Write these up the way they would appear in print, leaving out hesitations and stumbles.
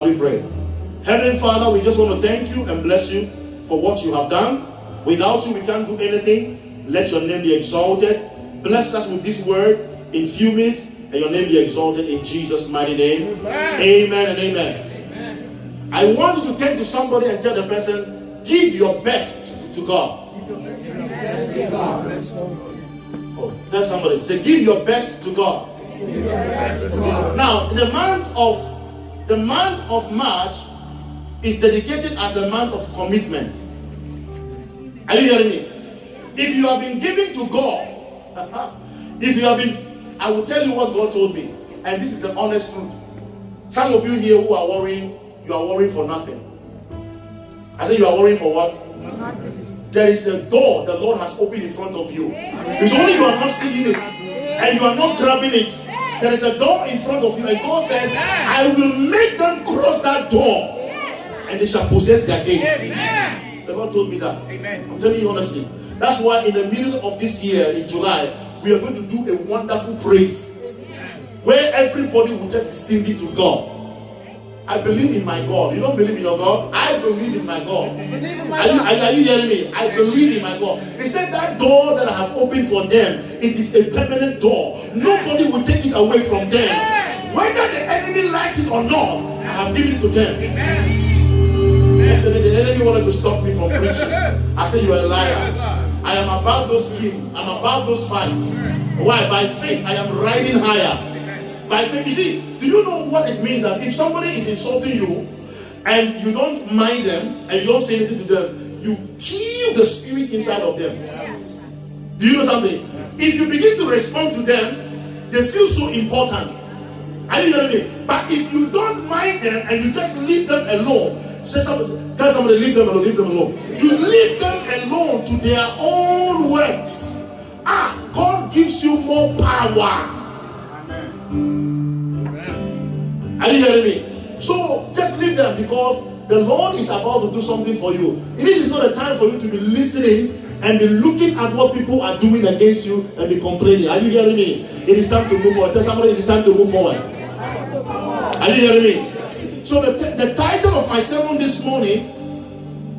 We pray. Heavenly Father, we just want to thank you and bless you for what you have done. Without you, we can't do anything. Let your name be exalted. Bless us with this word in few minutes, and your name be exalted in Jesus' mighty name. Amen, amen and amen. Amen. I want you to turn to somebody and tell the person, give your best to God. Oh, tell somebody, say, give your best to God. Now, the month of March is dedicated as the month of commitment. Are you hearing me? If you have been giving to God, I will tell you what God told me, and this is the honest truth. Some of you here who are worrying, you are worrying for nothing. I say you are worrying for what? Nothing. There is a door the Lord has opened in front of you. It's only you are not seeing it, and you are not grabbing it. There is a door in front of you, and God said, I will make them cross that door, and they shall possess their gate. The Lord told me that. I'm telling you honestly. That's why in the middle of this year, in July, we are going to do a wonderful praise where everybody will just be singing to God. I believe in my God. You don't believe in your God? I believe in my God. Are you hearing me? I believe in my God. He said that door that I have opened for them, it is a permanent door. Nobody will take it away from them. Whether the enemy likes it or not, I have given it to them. Yesterday, the enemy wanted to stop me from preaching. I said, you are a liar. I am about those schemes. I'm about those fights. Why? By faith, I am riding higher. By faith, you see, do you know what it means that if somebody is insulting you and you don't mind them and you don't say anything to them, you kill the spirit inside of them? Do you know something? If you begin to respond to them, they feel so important. Are you hearing me? But if you don't mind them and you just leave them alone, tell somebody, leave them alone, leave them alone. You leave them alone to their own works. God gives you more power. Amen. Are you hearing me? So just leave them, because the Lord is about to do something for you. This is not a time for you to be listening and be looking at what people are doing against you and be complaining. Are you hearing me? It is time to move forward. Tell somebody it is time to move forward. Are you hearing me? So the title of my sermon this morning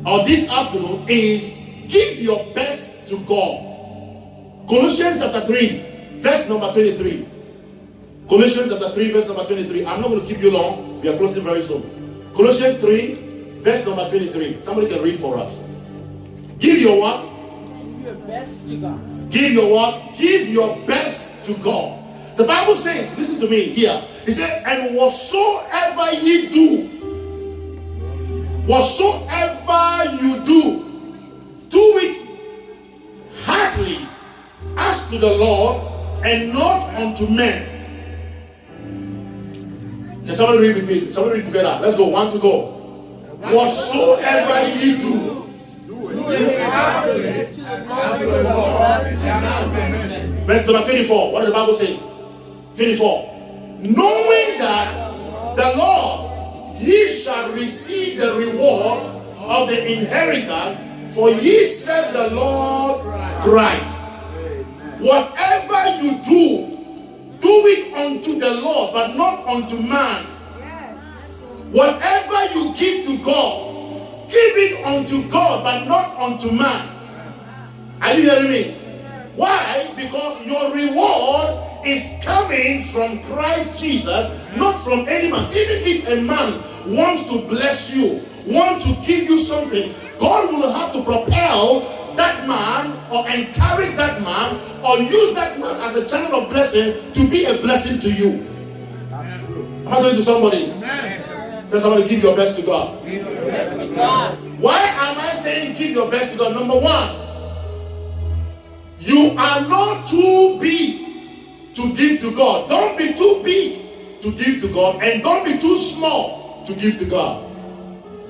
or this afternoon is Give Your Best to God. Colossians chapter 3, verse number 23. Colossians chapter 3, verse number 23. I'm not going to keep you long. We are closing very soon. Colossians 3, verse number 23. Somebody can read for us. Give your what? Give your best to God. Give your what? Give your best to God. The Bible says, listen to me here. It said, and whatsoever ye do, whatsoever you do it heartily as to the Lord and not unto men. Can somebody read with me? Somebody read together. Let's go. One to go. Whatsoever ye do it heartily as to the Lord and not unto men. Verse number 24. What does the Bible say? 24. Knowing that the Lord, ye shall receive the reward of the inheritance, for ye serve the Lord Christ. Whatever you do it unto the Lord, but not unto man. Whatever you give to God, give it unto God, but not unto man. Are you hearing me? Why? Because your reward is coming from Christ Jesus, not from any man. Even if a man wants to bless you, wants to give you something, God will have to propel that man or encourage that man or use that man as a channel of blessing to be a blessing to you. Am I going to somebody? Tell somebody, give your best to God. Give your best to God. Why am I saying give your best to God? Number one, you are not too big to give to God. Don't be too big to give to God, and don't be too small to give to God.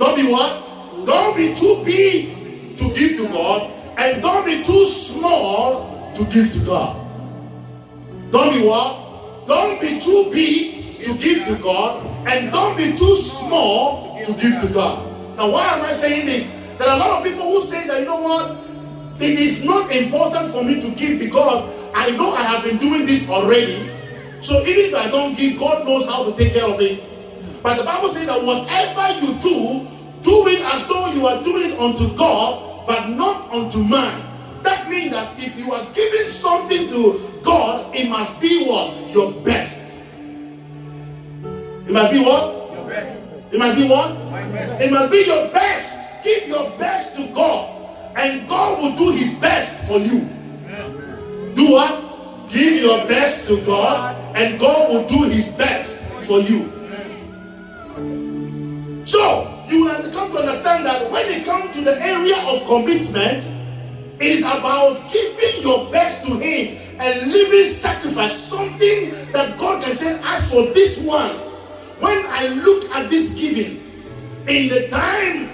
Don't be what? Don't be too big to give to God, and don't be too small to give to God. Don't be what? Don't be too big to give to God, and don't be too small to give to God. Now, why am I saying this? There are a lot of people who say that, you know what? It is not important for me to give because I know I have been doing this already. So even if I don't give, God knows how to take care of it. But the Bible says that whatever you do, do it as though you are doing it unto God, but not unto man. That means that if you are giving something to God, it must be what? Your best. It must be what? Your best. It must be what? My best. It must be your best. Give your best to God, and God will do his best for you. Do what? Give your best to God, and God will do his best for you. So, you will come to understand that when it comes to the area of commitment, it is about giving your best to him and living sacrifice, something that God can say, as for this one, when I look at this giving, in the time,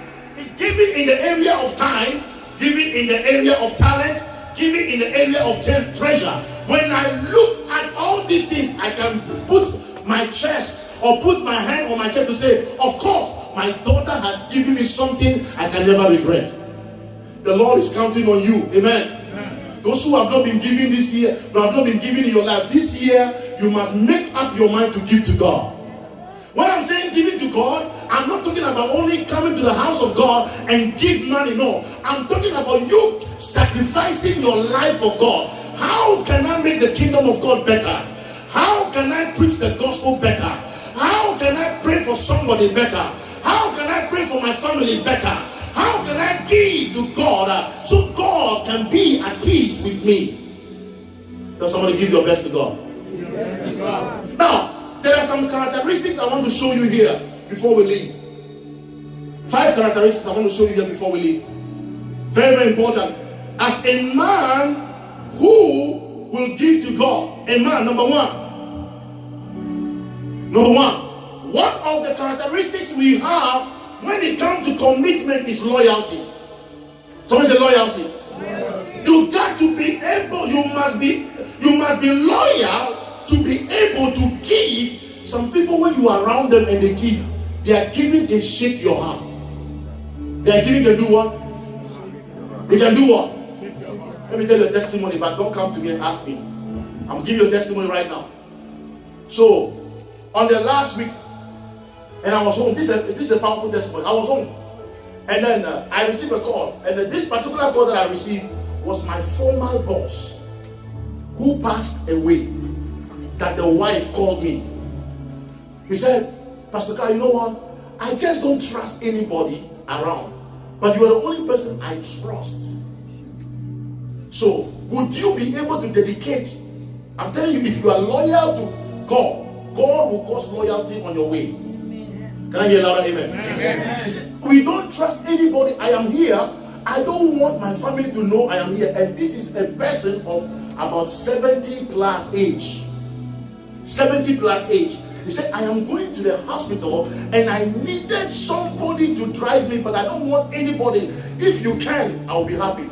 giving in the area of time, giving in the area of talent, giving in the area of treasure, when I look at all these things, I can put my chest or put my hand on my chest to say, of course, my daughter has given me something I can never regret. The Lord is counting on you. Amen. Those who have not been giving this year, who have not been giving in your life, this year, you must make up your mind to give to God. When I'm saying giving to God, I'm not talking about only coming to the house of God and give money. No, I'm talking about you sacrificing your life for God. How can I make the kingdom of God better? How can I preach the gospel better? How can I pray for somebody better? How can I pray for my family better? How can I give to God so God can be at peace with me? Does somebody give your best to God? Best to God. Now, there are some characteristics I want to show you here before we leave. 5 characteristics I want to show you here before we leave. Very, very important. As a man who will give to God, a man, number one, one of the characteristics we have when it comes to commitment is loyalty. Someone say loyalty. You got to be able, you must be loyal to be able to give. Some people, when you are around them and they give, they are giving, they shake your hand. They are giving, they do what? They can do what? Let me tell you a testimony, but don't come to me and ask me. I'm giving you a testimony right now. So, on the last week, and I was home. This is a powerful testimony. I was home, and then I received a call, and this particular call that I received was my former boss, who passed away. That the wife called me. He said, Pastor Carl, you know what? I just don't trust anybody around, but you are the only person I trust. So, would you be able to dedicate? I'm telling you, if you are loyal to God, God will cause loyalty on your way. Can I hear louder? Amen. Amen. He said, we don't trust anybody. I am here. I don't want my family to know I am here. And this is a person of about 70 plus age. 70 plus age. He said, I am going to the hospital and I needed somebody to drive me, but I don't want anybody. If you can, I'll be happy.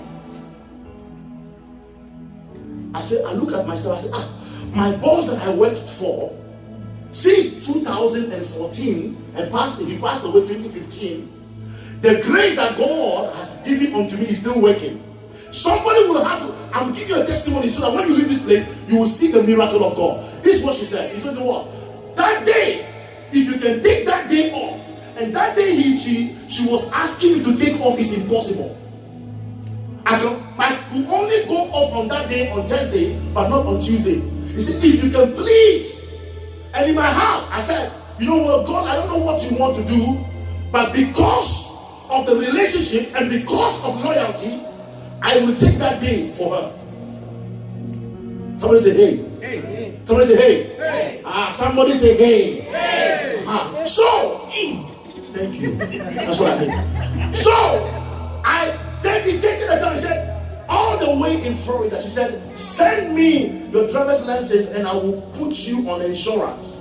I said, I look at myself. I said, my boss that I worked for since 2014 and he passed away 2015. The grace that God has given unto me is still working. Somebody will have to. I'm giving you a testimony so that when you leave this place, you will see the miracle of God. This is what she said. She said, what? That day, if you can take that day off, and that day she was asking me to take off is impossible. I could only go off on that day on Thursday, but not on Tuesday. He said, if you can please. And in my heart, I said, you know what, God, I don't know what you want to do, but because of the relationship and because of loyalty, I will take that day for her. Somebody say, hey. Hey. Somebody say, hey. Hey. Somebody say, hey. Hey. So, thank you. That's what I mean. So, I dedicated the time. He said, all the way in Florida, she said, send me your driver's license and I will put you on insurance.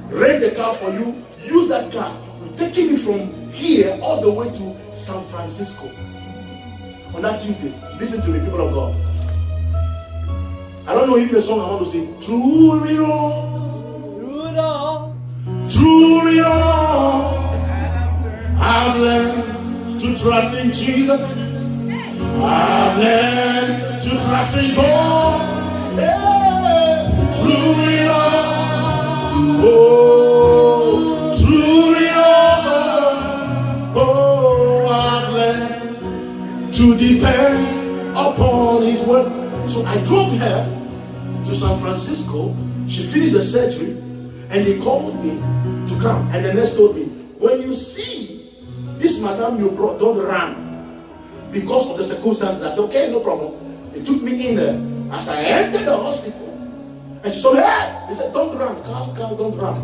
Rent a car for you. Use that car. We're taking me from here all the way to San Francisco. On that Tuesday, listen to me, people of God. I don't know even the song I want to sing. Through it all, through it all, I've learned to trust in Jesus. I've learned to trust in God. Yeah. Through it all, oh, through So I drove her to San Francisco. She finished the surgery, and they called me to come. And the nurse told me, when you see this madam you brought, don't run because of the circumstances. I said, okay, no problem. They took me in there. As I entered the hospital, and she said, hey! They said, don't run, Carl, don't run.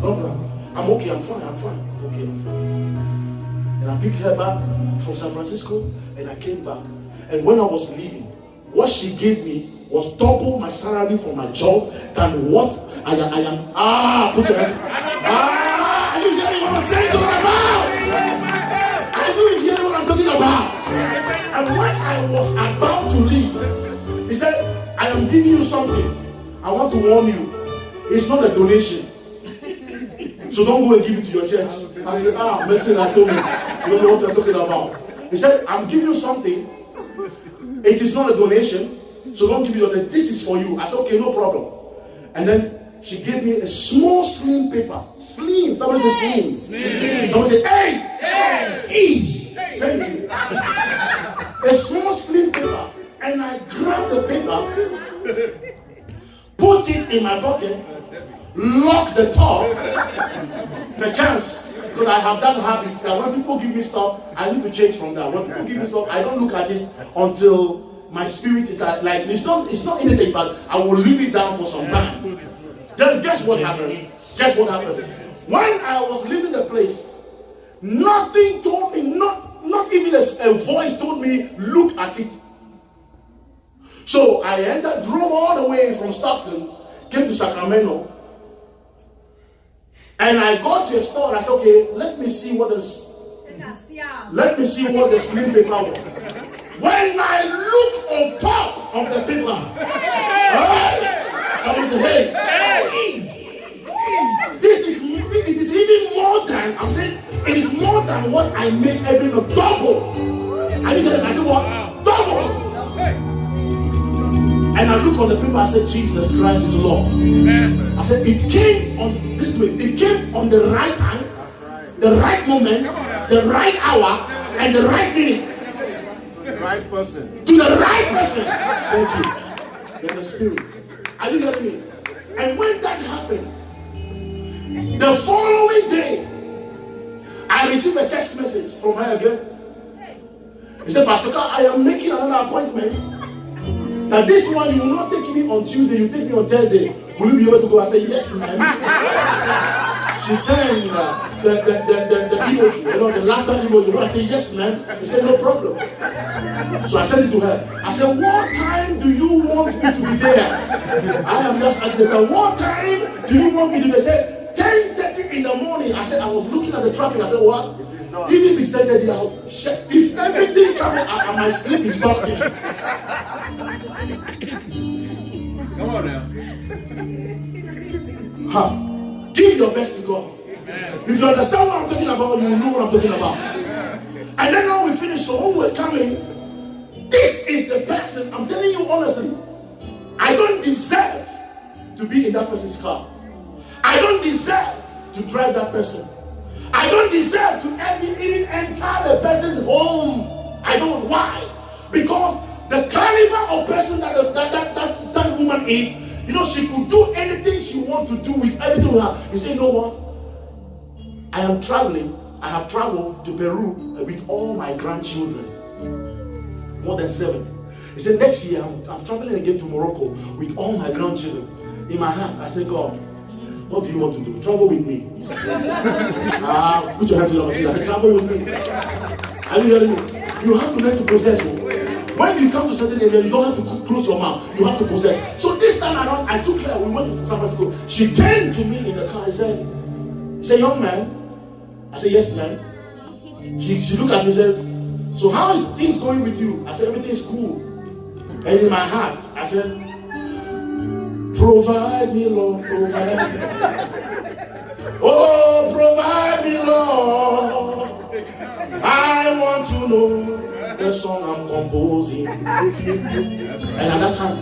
I'm okay, I'm fine. Okay, I'm fine. And I picked her back from San Francisco, and I came back. And when I was leaving, what she gave me was double my salary for my job than what I am. Put your hands. Are you hearing what I'm saying? Are you hearing what I'm talking about? And when I was about to leave, he said, I am giving you something. I want to warn you. It's not a donation. So don't go and give it to your church. I said, Mercy, I told me. You don't know what you're talking about. He said, I'm giving you something. It is not a donation. So don't give it to your church. This is for you. I said, okay, no problem. And then she gave me a small slim paper. Slim. Somebody say slim. Slim. Somebody say, hey! Hey! Thank you. A small slim paper. And I grabbed the paper, put it in my pocket, lock the top, the chance, because I have that habit that when people give me stuff, I need to change from that. When people give me stuff, I don't look at it until my spirit is like it's not anything, but I will leave it down for some time. Then guess what happened? When I was leaving the place, nothing told me, not even a voice told me, look at it. So I drove all the way from Stockton, came to Sacramento, and I got to a store and I said, okay, let me see what the slim paper was. When I looked on top of the paper, someone said, hey, it is even more than, I'm saying, it is more than what I make every month. Double. I said, what? Double. And I look on the paper, I said, Jesus Christ is Lord. I said, it came on the right time, the right moment, the right hour, and the right minute. To the right person. To the right person. Thank you. There's a spirit. Are you hearing me? And when that happened, the following day, I received a text message from her again. He said, Pastor Carl, I am making another appointment. Now this one, you will not take me on Tuesday, you take me on Thursday. Will you be able to go? I said, yes, ma'am. She sent the emoji, the laughter emoji. I said, yes, ma'am. He said, no problem. So I sent it to her. I said, what time do you want me to be there? I am just asking her, what time do you want me to be there? They said, 10:30 in the morning. I said, I was looking at the traffic. I said, what? Even if he said that, if everything comes and my sleep is talking. Come on now. Give your best to God. If you understand what I'm talking about, you will know what I'm talking about. And then when we finish, so when we're coming, this is the person, I'm telling you honestly, I don't deserve to be in that person's car. I don't deserve to drive that person. I don't deserve to even enter the person's home. I don't. Why? Because the caliber of person that woman is, she could do anything she wants to do with everything we have. You say, you know what? I am traveling. I have traveled to Peru with all my grandchildren. More than 70. He said, next year I'm traveling again to Morocco with all my grandchildren. In my heart, I said, God, what do you want to do? Travel with me. Put your hands on your I said, travel with me. Are you hearing me? You have to learn to possess. When you come to certain areas, you don't have to close your mouth. You have to possess. So this time around, I took her. We went to San Francisco. She turned to me in the car and said, young man. I said, yes, ma'am. She looked at me and said, so how is things going with you? I said, everything is cool. And in my heart, I said, provide me, Lord, provide me. Oh, provide me, Lord. I want to know the song I'm composing. And at that time,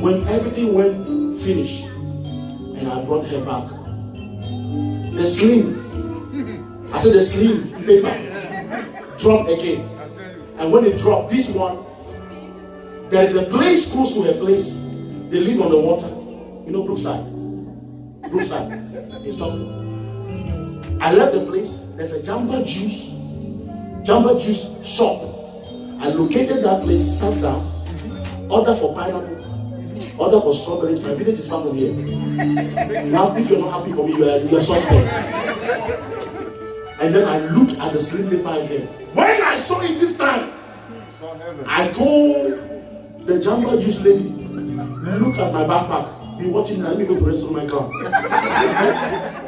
when everything went finished, and I brought her back, the slim, I said the slim paper dropped again. And when it dropped, this one, there is a place close to her place. They live on the water. You know, Brookside in Stockton. I left the place. There's a Jamba Juice shop. I located that place, sat down, order for pineapple, order for strawberries. My village is far from here. Now, if you're not happy for me, you're suspect. And then I looked at the slim paper again. When I saw it this time, I told the Jamba Juice lady, look at my backpack. Be watching, let me go to the restroom my car.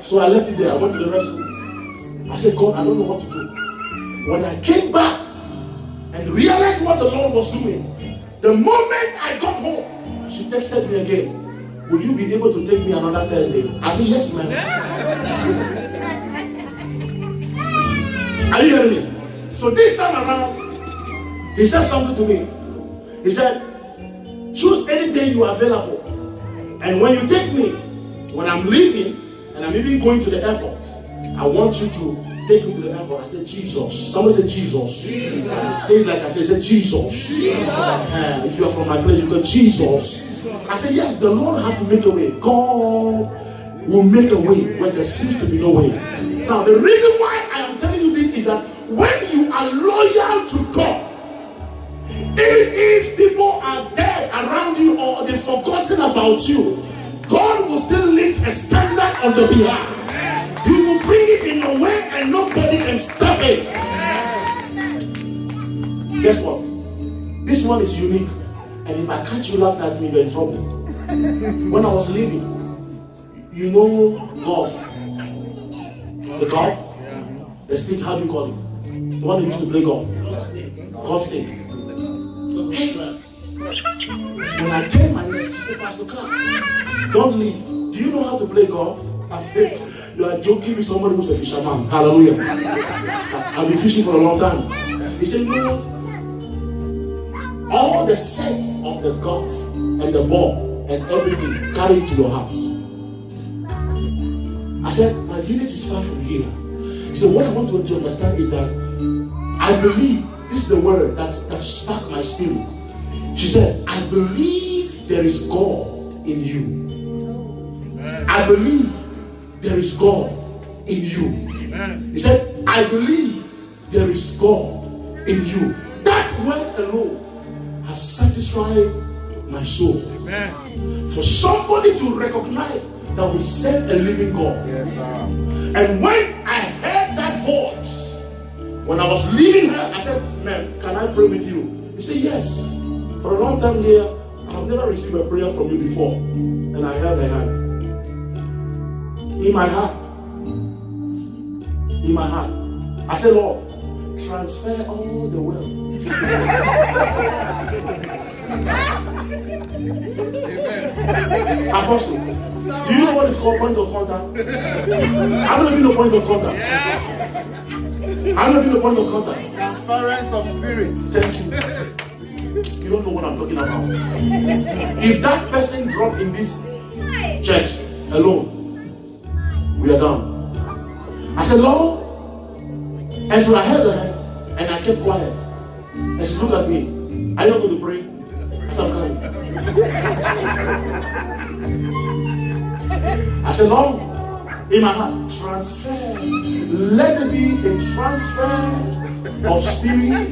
So I left it there. I went to the restroom. I said, God, I don't know what to do. When I came back and realized what the Lord was doing, the moment I got home, she texted me again. Will you be able to take me another Thursday? I said, yes, ma'am. Are you hearing me? So this time around, he said something to me. He said, choose any day you are available. And when you take me, when I'm leaving, and I'm even going to the airport, I want you to take me to the airport. I said, Jesus. Somebody said, Jesus. Jesus. Say it like I said, Jesus. If you are from my place, you go, Jesus. I said, yes, the Lord has to make a way. God will make a way when there seems to be no way. Now, the reason why I am telling you this is that when you are loyal to God, even if people are dead around you or they've forgotten about you, God will still lift a standard on the behalf. He will bring it in a way and nobody can stop it. Guess what? This one is unique. And if I catch you laughing at me, you're in trouble. When I was leaving, you know golf. The golf? The stick, how do you call it? The one that used to play golf. Golf stick. Hey, when I turned my neck, she said, Pastor Clark, don't leave. Do you know how to play golf? I said, you are joking with somebody who's a fisherman. Hallelujah. I've been fishing for a long time. He said, no. All the set of the golf and the ball and everything, carry it to your house. I said, my village is far from here. He said, what I want you to understand is that I believe, this is the word that sparked my spirit. She said, I believe there is God in you. I believe there is God in you. He said, I believe there is God in you. That word alone has satisfied my soul. For somebody to recognize that we serve a living God. And when I heard that voice, when I was leaving her, I said, ma'am, can I pray with you? He said, yes. For a long time here, I have never received a prayer from you before. And I held her hand. In my heart, I said, Lord, transfer all the wealth. Apostle, do you know what is called point of contact? I don't even know point of contact. I don't even know point of contact. Transference of spirit. Thank you. You don't know what I'm talking about. If that person dropped in this church alone, we are done. I said, Lord, and so I held her hand and I kept quiet. And she looked at me. Are you not going to pray? I said, I'm coming. I said, Lord, in my heart, transfer. Let there be a transfer of spirit,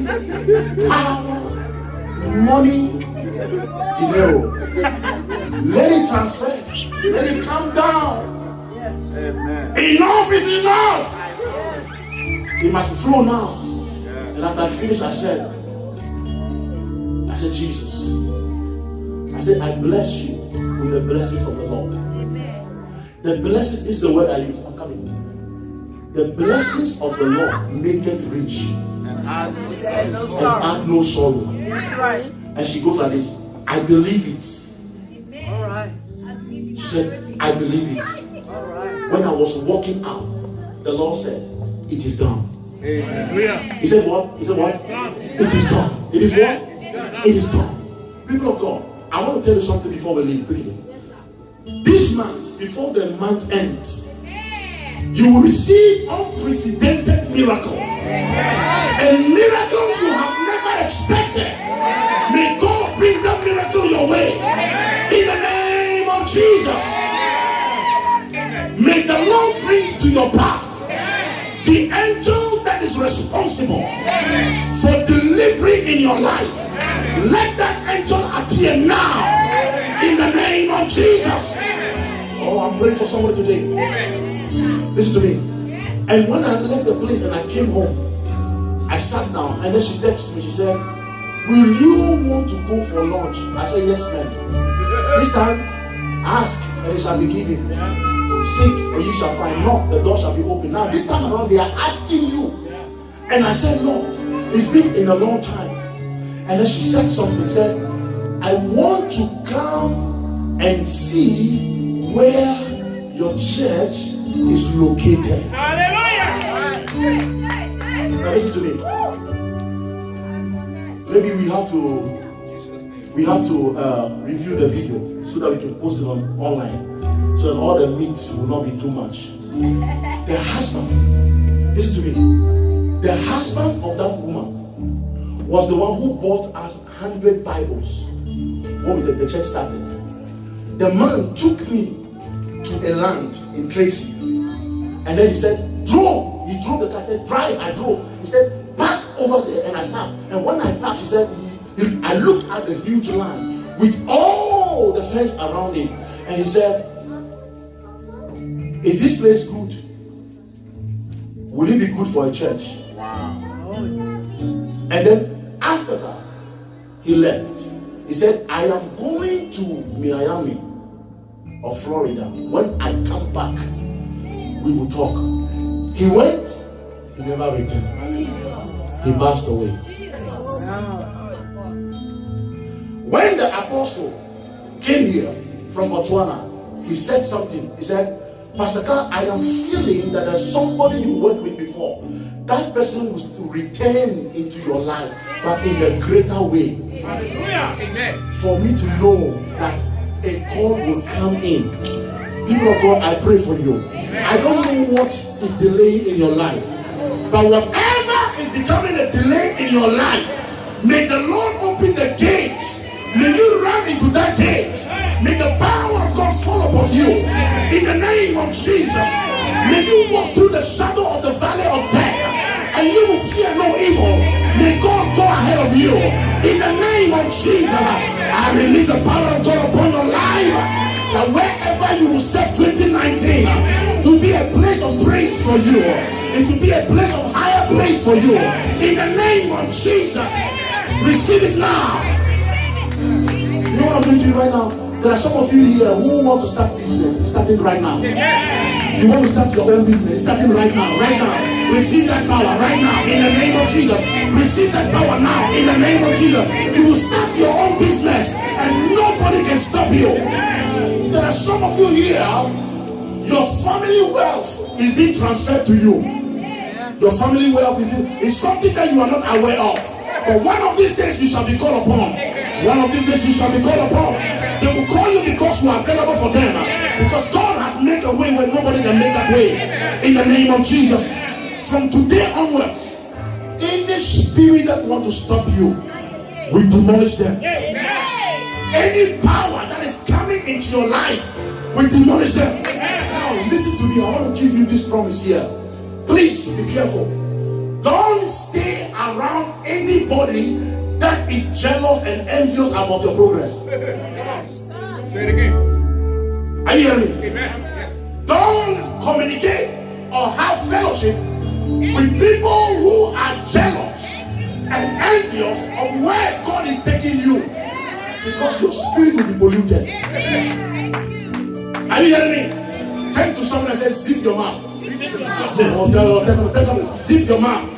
power, money, dinero. Let it transfer. Let it come down. Amen. Enough is enough. It must flow now. And after I finished, I said, Jesus. I said, I bless you with the blessings of the Lord. The blessing is the word I use. I'm coming. The blessings of the Lord make it rich and add no sorrow. That's right. And she goes like this. I believe it. All right. She said, I believe it. All right. When I was walking out, the Lord said, it is done. Amen. He said what? He said what? It is done. It is what? It is done. People of God, I want to tell you something before we leave quickly. This month, before the month ends, you will receive unprecedented miracle. A miracle you have never expected. May God bring that miracle your way. In the Jesus, may the Lord bring to your path the angel that is responsible for delivery in your life. Let that angel appear now in the name of Jesus. Oh, I'm praying for somebody today. Listen to me. And when I left the place and I came home, I sat down and then she texted me. She said, will you want to go for lunch? I said, yes, ma'am. This time, ask and it shall be given. Seek and you shall find. Knock, the door shall be open. Now this time around they are asking you. And I said, Lord, it's been in a long time. And then she said something, said, I want to come and see where your church is located. Hallelujah! Now listen to me. Maybe we have to review the video so that we can post it online. So that all the meat will not be too much. The husband, listen to me. The husband of that woman was the one who bought us 100 Bibles when the church started. The man took me to a land in Tracy. And then he said, drove. He drove the car. I said, drive. I drove. He said, park over there. And I parked. And when I parked, he said, I looked at the huge land with all the fence around it. And he said, is this place good? Will it be good for a church? Wow. And then after that, he left. He said, I am going to Miami or Florida. When I come back, we will talk. He went, he never returned. He passed away. When the apostle came here from Botswana, he said something. He said, Pastor Carl, I am feeling that there's somebody you worked with before. That person was to return into your life, but in a greater way. Hallelujah. Amen. For me to know that a call will come in. People of God, I pray for you. I don't know what is delaying in your life, but whatever is becoming a delay in your life, may the Lord open the gates. May you run into that gate. May the power of God fall upon you. In the name of Jesus. May you walk through the shadow of the valley of death, and you will fear no evil. May God go ahead of you. In the name of Jesus, I release the power of God upon your life. That wherever you will step 2019 will be a place of praise for you. It will be a place of higher place for you. In the name of Jesus. Receive it now. You know what I'm doing to you right now? There are some of you here who want to start business. It's starting right now. You want to start your own business. It's starting right now. Right now. Receive that power right now in the name of Jesus. Receive that power now in the name of Jesus. You will start your own business and nobody can stop you. There are some of you here, your family wealth is being transferred to you. Your family wealth is something that you are not aware of. But one of these days you shall be called upon. One of these days you shall be called upon. They will call you because you are available for them. Because God has made a way where nobody can make that way. In the name of Jesus. From today onwards, any spirit that want to stop you, we demolish them. Any power that is coming into your life, we demolish them. Now listen to me. I want to give you this promise here. Please be careful. Don't stay around anybody that is jealous and envious about your progress. Say it again. Are you hearing me? Amen. Don't communicate or have fellowship with people who are jealous and envious of where God is taking you, because your spirit will be polluted. Are you hearing me? Turn to someone and say, zip your mouth. Zip your mouth.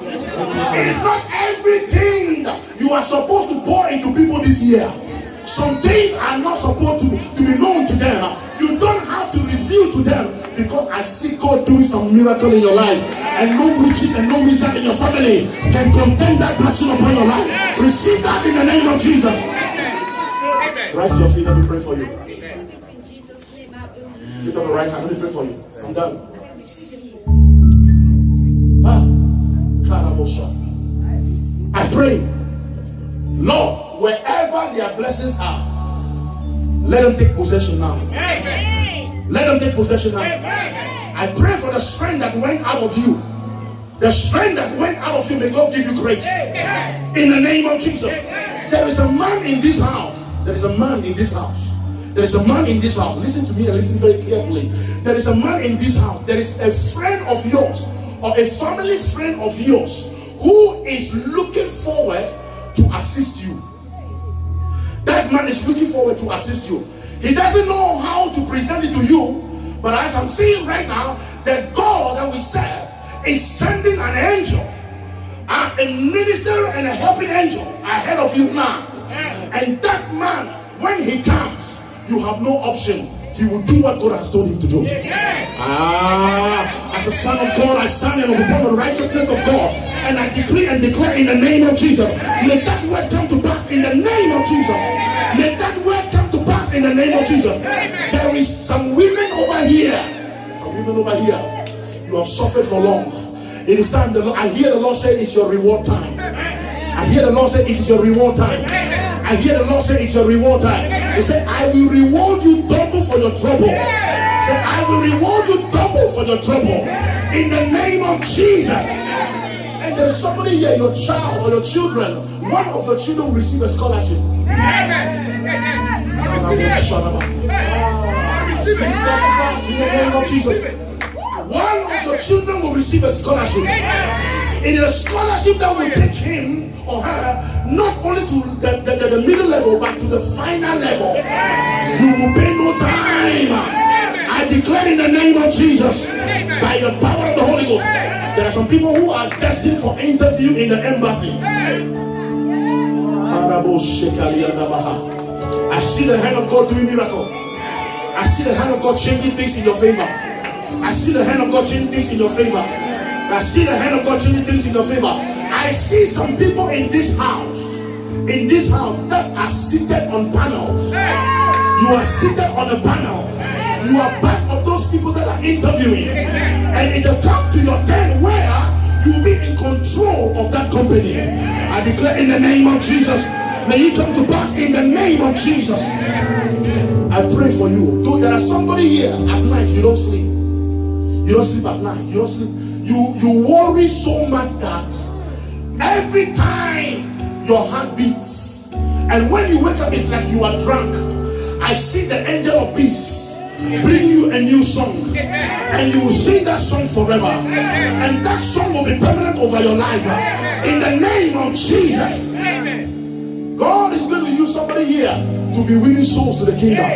It is not everything you are supposed to pour into people this year. Some things are not supposed to be known to them. You don't have to reveal to them, because I see God doing some miracle in your life, and no witches and no wizard in your family can contain that blessing upon your life. Receive that in the name of Jesus. Rise to your feet. Let me pray for you. Lift up the right hand. Let me pray for you. I'm done. I pray, Lord, wherever their blessings are, Let them take possession now. Let them take possession now. I pray for the strength that went out of you. The strength that went out of you, may God give you grace. In the name of Jesus. There is a man in this house. There is a man in this house. There is a man in this house. Listen to me and listen very carefully. There is a man in this house. There is a friend of yours or a family friend of yours who is looking forward to assist you. That man is looking forward to assist you. He doesn't know how to present it to you, but as I'm saying right now, the God that we serve is sending an angel, a minister and a helping angel ahead of you now. And that man, when he comes, you have no option. He will do what God has told him to do. As a son of God, I stand and upon the righteousness of God, and I decree and declare in the name of Jesus, let that word come to pass in the name of Jesus. Let that word come to pass in the name of Jesus. There is some women over here. Some women over here. You have suffered for long. It is time. I hear the Lord say it's your reward time. I hear the Lord say it is your reward time. I hear the Lord say it's your reward time. He said, I will reward you double for your trouble. He said, I will reward you double for your trouble. In the name of Jesus. And there is somebody here, your child or your children, one of your children will receive a scholarship. In the name of Jesus. One of your children will receive a scholarship. It is a scholarship that will take him or her not only to the middle level, but to the final level. You will pay no time. I declare in the name of Jesus, by the power of the Holy Ghost, there are some people who are destined for interview in the embassy. I see the hand of God doing miracle. I see the hand of God changing things in your favor. I see the hand of God changing things in your favor. I see the hand of God changing things in your favor. I see some people in this house that are seated on panels. You are seated on a panel. You are part of those people that are interviewing. And it will come to your turn where you will be in control of that company. I declare in the name of Jesus, may it come to pass in the name of Jesus. I pray for you. Though there are somebody here at night, you don't sleep. You don't sleep at night. You don't sleep. You worry so much that every time your heart beats, and when you wake up, it's like you are drunk. I see the angel of peace bring you a new song, and you will sing that song forever, and that song will be permanent over your life. In the name of Jesus, God is going to use somebody here to be winning souls to the kingdom.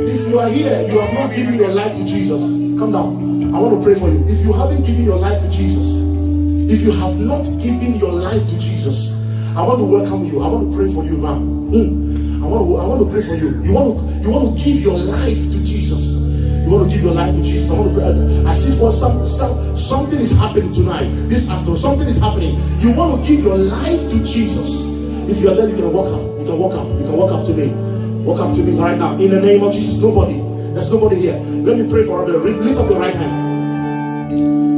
If you are here, you have not given your life to Jesus, come down. I want to pray for you. If you haven't given your life to Jesus, if you have not given your life to Jesus, I want to welcome you. I want to pray for you now. I want to pray for you. You want to give your life to Jesus. You want to give your life to Jesus. I want to pray. I see something is happening tonight. This afternoon, something is happening. You want to give your life to Jesus. If you are there, you can walk up. You can walk up. You can walk up to me. Walk up to me right now. In the name of Jesus. Nobody. There's nobody here. Let me pray for you. Lift up your right hand.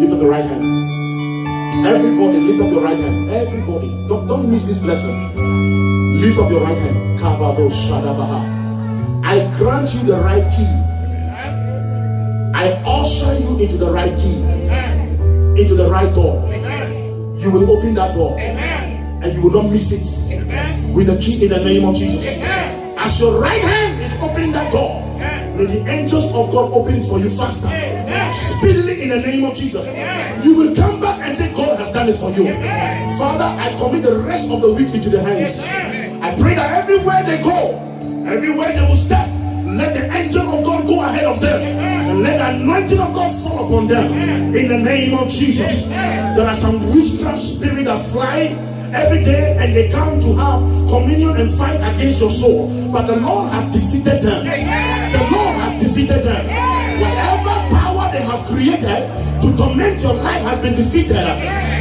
Lift up your right hand. Everybody, lift up your right hand. Everybody. Don't miss this blessing. Lift up your right hand. I grant you the right key. I usher you into the right key. Into the right door. You will open that door. And you will not miss it. With the key in the name of Jesus. As your right hand is opening that door, may the angels of God open it for you faster. Speedily in the name of Jesus. You will come back and say, God has done it for you. Father, I commit the rest of the week into the hands. I pray that everywhere they go, everywhere they will step, let the angel of God go ahead of them. And let the anointing of God fall upon them. In the name of Jesus. There are some witchcraft spirits that fly every day and they come to have communion and fight against your soul. But the Lord has defeated them. The Lord has defeated them. Whatever power they have created to torment your life has been defeated.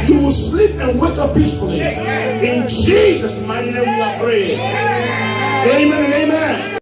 You will sleep and wake up peacefully. In Jesus' mighty name we are praying. Amen and amen.